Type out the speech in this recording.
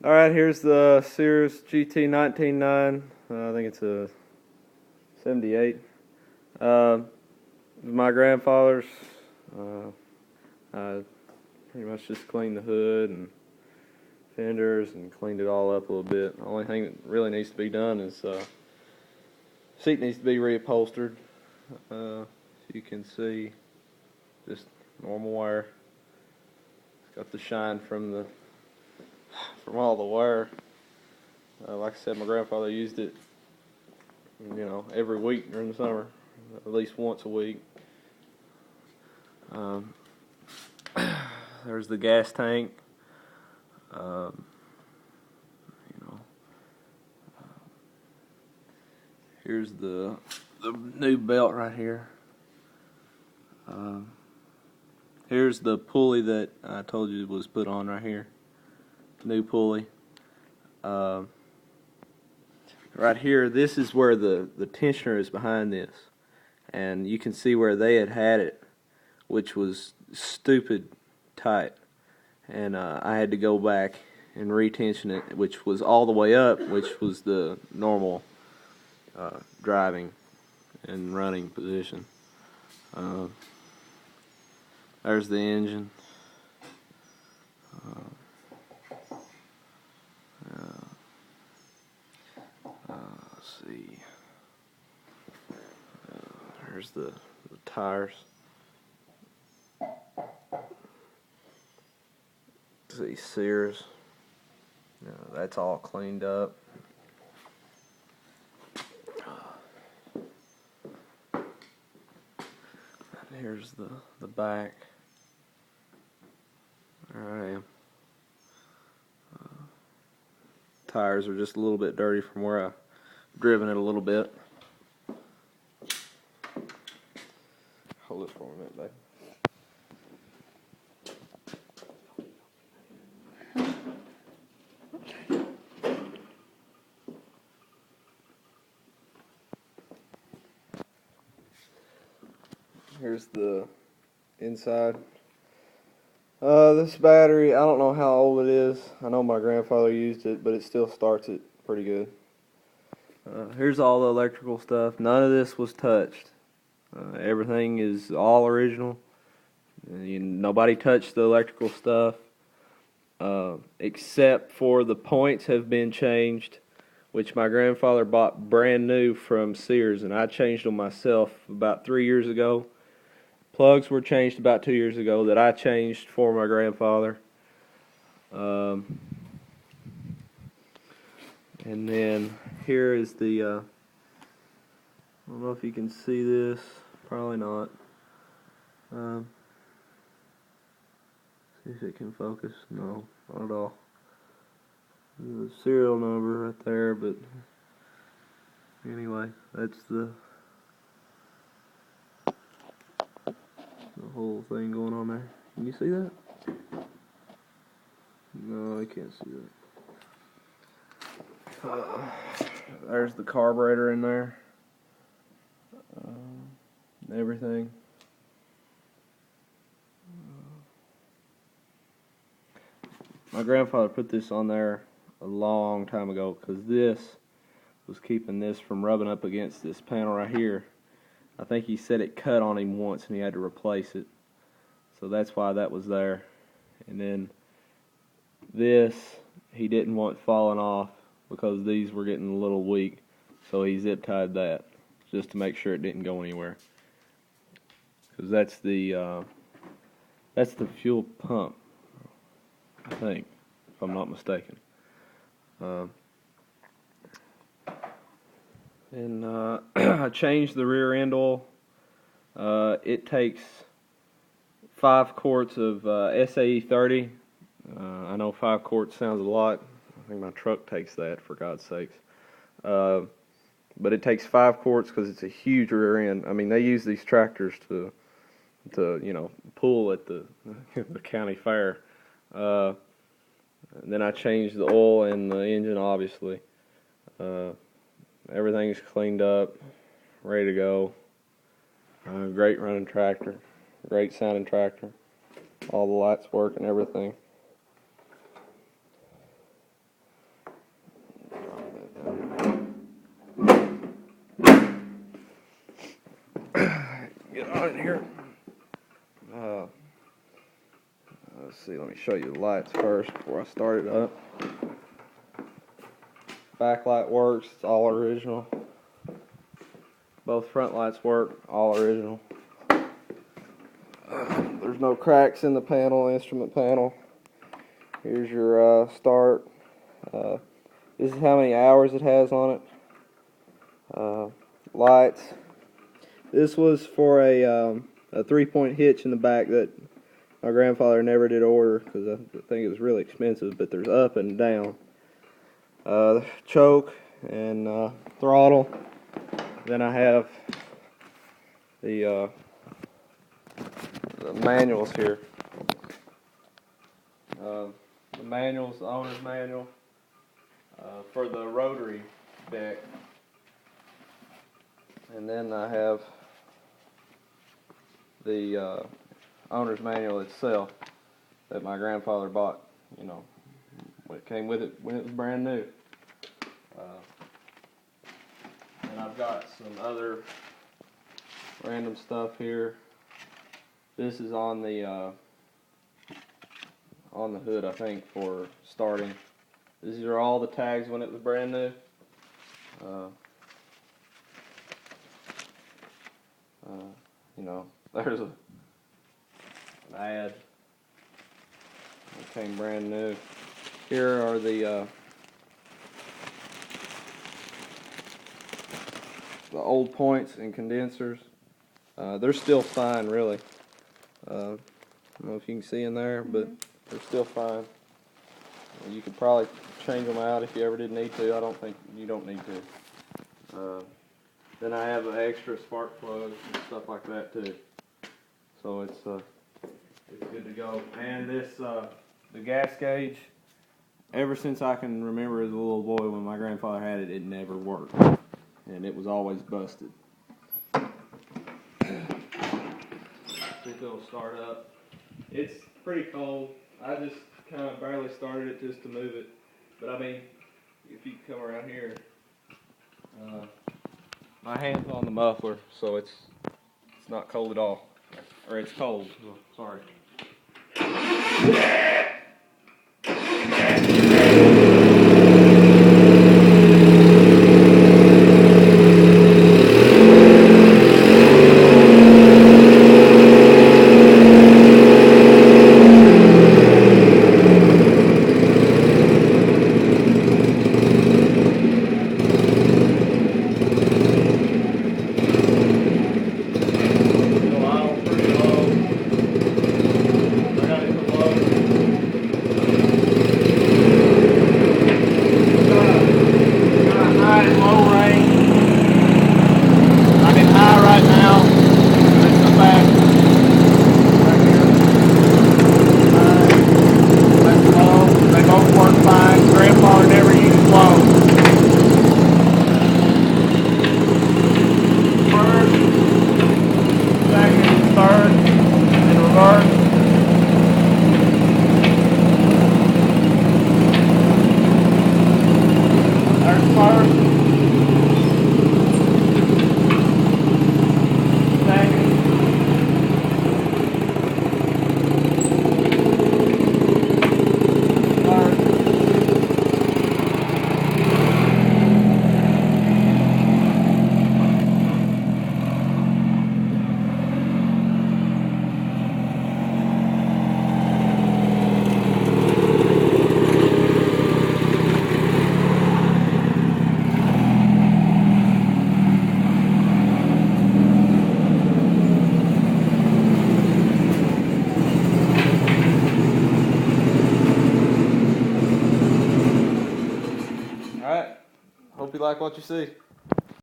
Alright, here's the Sears GT19.9. I think it's a 78. My grandfather's. I pretty much just cleaned the hood and fenders and cleaned it all up a little bit. The only thing that really needs to be done is seat needs to be reupholstered. As you can see, just normal wire. It's got the shine from all the wire. Like I said, my grandfather used it, every week during the summer, at least once a week. There's the gas tank. Um, Here's the new belt right here. Here's the pulley that I told you was put on right here. New pulley. Right here, this is where the tensioner is behind this. And you can see where they had it, which was stupid tight. And I had to go back and retension it, which was all the way up, which was the normal driving and running position. There's the engine. Let's see. There's the tires. See, Sears. That's all cleaned up. Here's the back. There I am. Tires are just a little bit dirty from where I've driven it a little bit. Hold it for a minute, babe. Here's the inside. This battery, I don't know how old it is. I know my grandfather used it, but it still starts it pretty good. Here's all the electrical stuff. None of this was touched. Everything is all original. Nobody touched the electrical stuff, except for the points have been changed, which my grandfather bought brand new from Sears, and I changed them myself about 3 years ago. Plugs were changed about 2 years ago that I changed for my grandfather. And then here is the, I don't know if you can see this, probably not. See if it can focus. No, not at all. There's a serial number right there, but anyway, that's the whole thing going on there. Can you see that? No, I can't see that. There's the carburetor in there. Everything. My grandfather put this on there a long time ago because this was keeping this from rubbing up against this panel right here. I think he said it cut on him once and he had to replace it. So that's why that was there. And then this, he didn't want falling off because these were getting a little weak. So he zip tied that just to make sure it didn't go anywhere. Because that's the fuel pump, I think, if I'm not mistaken. And I changed the rear end oil. It takes 5 quarts of SAE 30. I know 5 quarts sounds a lot. I think my truck takes that, for God's sakes. But it takes 5 quarts because it's a huge rear end. I mean, they use these tractors to pull at the the county fair. And then I changed the oil and the engine, obviously. Everything's cleaned up, ready to go. Great running tractor, great sounding tractor. All the lights work and everything. get on in here. Let's see, let me show you the lights first before I start it up. Backlight works, it's all original. Both front lights work, all original. There's no cracks in the panel, instrument panel. Here's your start. This is how many hours it has on it. Lights. This was for a 3-point hitch in the back that my grandfather never did order because I think it was really expensive, but there's up and down. Choke and throttle. Then I have the manuals here. The manuals, the owner's manual for the rotary deck. And then I have the owner's manual itself that my grandfather bought, you know, it came with it when it was brand new. And I've got some other random stuff here. This is on the hood, I think, for starting. These are all the tags when it was brand new. You know, there's an ad. It came brand new. Here are the old points and condensers. They're still fine, really. I don't know if you can see in there, but they're still fine. You could probably change them out if you ever did need to. I don't think you don't need to. Then I have extra spark plugs and stuff like that too. So it's good to go. And this the gas gauge. Ever since I can remember as a little boy, when my grandfather had it, it never worked, and it was always busted. I think it'll start up. It's pretty cold. I just kind of barely started it just to move it. But I mean, if you come around here, my hand's on the muffler, so it's not cold at all. Or it's cold. Oh, sorry. Hope you like what you see.